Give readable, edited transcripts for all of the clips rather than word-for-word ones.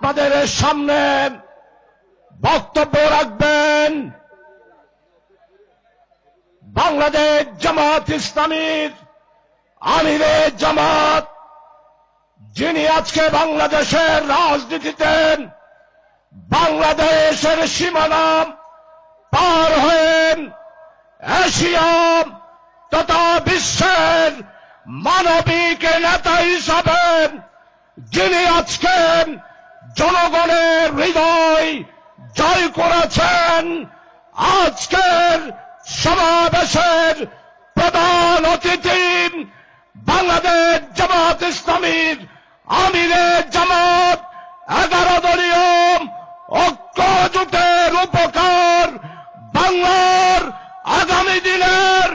আপনাদের সামনে বক্তব্য রাখবেন বাংলাদেশ জামাত ইসলামীর আমিরে জামাত, যিনি আজকে বাংলাদেশের রাজনীতিতে বাংলাদেশের সীমানা পার হয়ে এশিয়া তথা বিশ্বের মানবিক নেতা হিসাবে যিনি আজকে জনগণের হৃদয় জয় করেছেন, আজকের সমাবেশের প্রধান অতিথি বাংলাদেশ জামাত ইসলামীর আমিরে জামাত 11 দলীয় ঐক্য জোটের উপকার বাংলার আগামী দিনের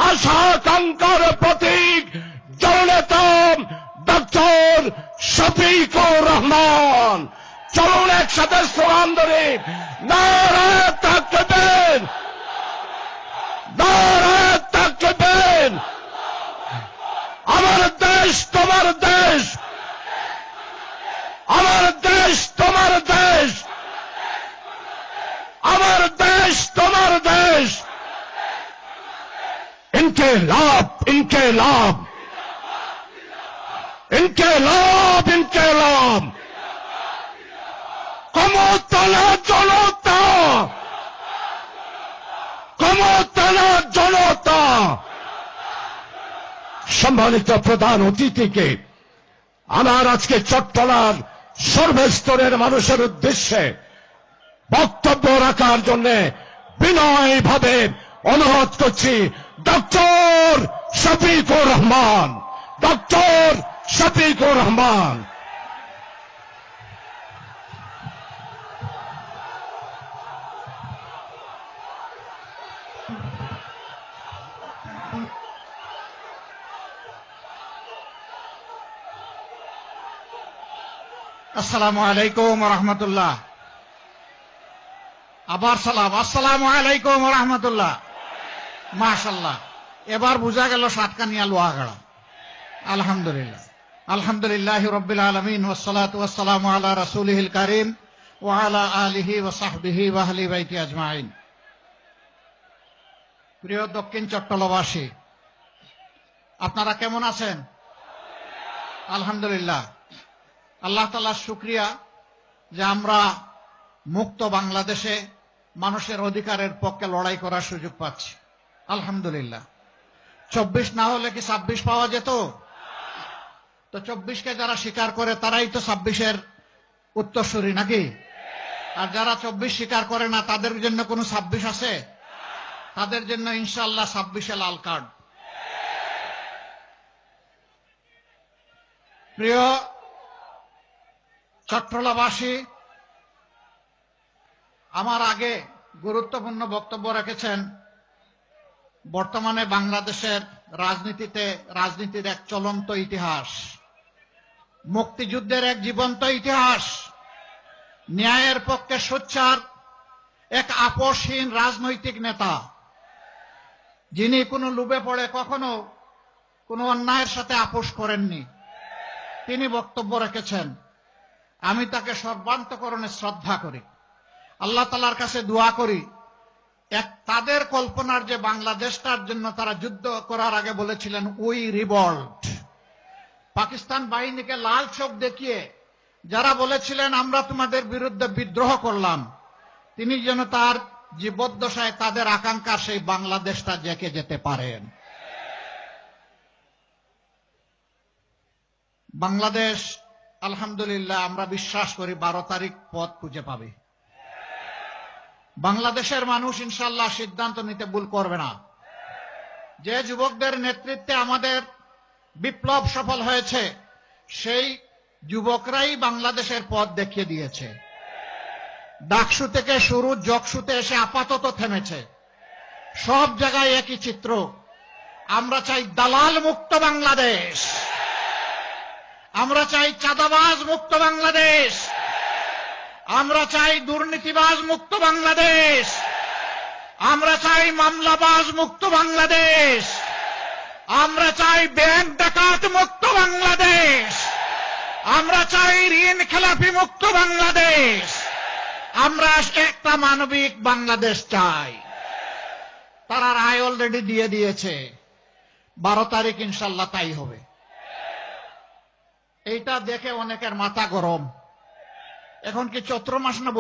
আশা আকাঙ্ক্ষার প্রতীক জননেতা ডক্টর শফিকুর রহমান। চলুন একসাথে স্লোগান ধরে নারায়ে তাকবীর, নারায়ে তাকবীর। আমার দেশ তোমার দেশ, আমার দেশ তোমার দেশ, আমার দেশ তোমার দেশ। ইনকিলাব ইনকিলাব ইনকিলাব ইনকিলাব। ক্ষমতা না জনতা, ক্ষমতা না জনতা। সম্মানিত প্রধান অতিথিকে আমার আজকে চট্টলার সর্বস্তরের মানুষের উদ্দেশ্যে বক্তব্য রাখার জন্য বিনয়ভাবে অনুরোধ করছি ডক্টর শফিকুর রহমান, ডক্টর শফিকুর রহমান। আসসালামু আলাইকুম ওয়া রাহমাতুল্লাহ। আবার সালাম, আসসালামু আলাইকুম ওয়া রাহমাতুল্লাহ। মাশাআল্লাহ, এবার বোঝা গেল সাতকানিয়া লোহাগাড়া। আলহামদুলিল্লাহ, আলহামদুলিল্লাহি রাব্বিল আলামিন ওয়াস সালাতু ওয়াস সালামু আলা রাসূলিহিল কারীম ওয়া আলা আলিহি ওয়া সাহবিহি ওয়া আহলি বাইতি আজমাইন। প্রিয় দক্ষিণ চট্টলবাসী, আপনারা কেমন আছেন? আলহামদুলিল্লাহ, আল্লাহ তাআলার শুকরিয়া যে আমরা মুক্ত বাংলাদেশে মানুষের অধিকারের পক্ষে লড়াই করার সুযোগ পাচ্ছি। আলহামদুলিল্লাহ। 24 না হলে কি 26 পাওয়া যেত? তো 24কে যারা স্বীকার করে তারাই তো 26-এর উত্তরসূরি নাকি? আর যারা 24 স্বীকার করে না তাদের জন্য কোনো 26 আছে? তাদের জন্য ইনশাআল্লাহ 26-এ লাল কার্ড। প্রিয় চট্টলাবাসী, আমার আগে গুরুত্বপূর্ণ বক্তব্য রেখেছেন বর্তমানে বাংলাদেশের রাজনীতির এক চলন্ত ইতিহাস, মুক্তিযুদ্ধের এক জীবন্ত ইতিহাস, ন্যায়ের পক্ষে সোচ্চার এক আপোষহীন রাজনৈতিক নেতা, যিনি কোনো লোভে পড়ে কখনো কোনো অন্যায়ের সাথে আপোষ করেননি। তিনি বক্তব্য রেখেছেন। আমি তাকে সর্বান্তঃকরণে শ্রদ্ধা করি, আল্লাহ তাআলার কাছে দোয়া করি তাদের কল্পনার যে বাংলাদেশটার জন্য তারা যুদ্ধ করার আগে বলেছিলেন উই রিভল্ট, পাকিস্তান বাহিনীকে লাল চোখ দেখিয়ে যারা বলেছিলেন আমরা তোমাদের বিরুদ্ধে বিদ্রোহ করলাম, তিনি যেন তার জীবদ্দশায় তাদের আকাঙ্ক্ষা সেই বাংলাদেশটা জেগে যেতে পারেন। বাংলাদেশ আলহামদুলিল্লাহ আমরা বিশ্বাস করি 12 তারিখ পথ খুঁজে পাবে। বাংলাদেশের মানুষ ইনশাআল্লাহ সিদ্ধান্ত নিতে ভুল করবে না। যে যুবকদের নেতৃত্বে আমাদের বিপ্লব সফল হয়েছে সেই যুবকরাই বাংলাদেশের পথ দেখিয়ে দিয়েছে। ডাকসু থেকে শুরু জকসুতে এসে আপাতত থেমেছে। সব জায়গায় একই চিত্র। আমরা চাই দালাল মুক্ত বাংলাদেশ, আমরা চাই চাঁদাবাজ মুক্ত বাংলাদেশ, আমরা চাই দুর্নীতিবাজ মুক্ত বাংলাদেশ, আমরা চাই মামলাবাজ মুক্ত বাংলাদেশ, আমরা চাই ব্যাংক ডাকাত মুক্ত বাংলাদেশ, আমরা চাই ঋণ খেলাপি মুক্ত বাংলাদেশ। আমরা একটা মানবিক বাংলাদেশ চাই। তারা রায় অলরেডি দিয়ে দিয়েছে, 12 তারিখ ইনশাল্লাহ তাই হবে। এইটা দেখে অনেকের মাথা গরম। এখন কি চৈত্র মাস না